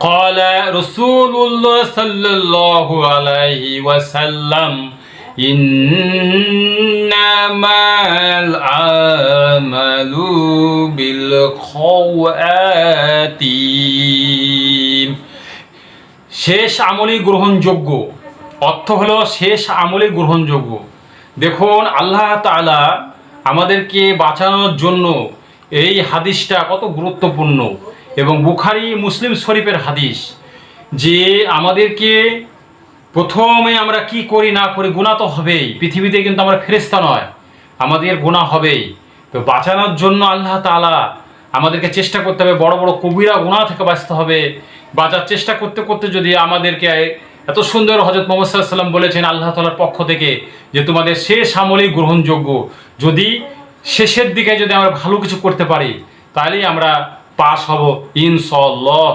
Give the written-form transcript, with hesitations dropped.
قال رسول الله صلى الله عليه وسلم إنما الأعمال بالخواتيم। শেষ আমলই গ্রহণযোগ্য, অর্থ হলো শেষ আমলই গ্রহণযোগ্য। দেখুন আল্লাহ তাআলা আমাদেরকে বাঁচানোর জন্য এই হাদিসটা কত গুরুত্বপূর্ণ, এবং বুখারী মুসলিম শরীফের হাদিস, যে আমাদেরকে প্রথমে আমরা কি করি না করি গুনাহ তো হবেই, পৃথিবীতে কিন্তু আমরা ফেরেশতা নয়, আমাদের গুনাহ হবেই। তো বাঁচানোর জন্য আল্লাহ তাআলা আমাদেরকে চেষ্টা করতে হবে, বড় বড় কবিরা গুনাহ থেকে বাঁচতে হবে। বাঁচার চেষ্টা করতে করতে যদি আমাদেরকে এত সুন্দর হযরত মুহাম্মদ সাল্লাল্লাহু আলাইহি ওয়াসাল্লাম বলেছেন আল্লাহ তাআলার পক্ষ থেকে যে তোমাদের শেষ আমলই গ্রহণযোগ্য, যদি শেষের দিকে যদি আমরা ভালো কিছু করতে পারি তাহলেই আমরা পাস হব ইনশাআল্লাহ।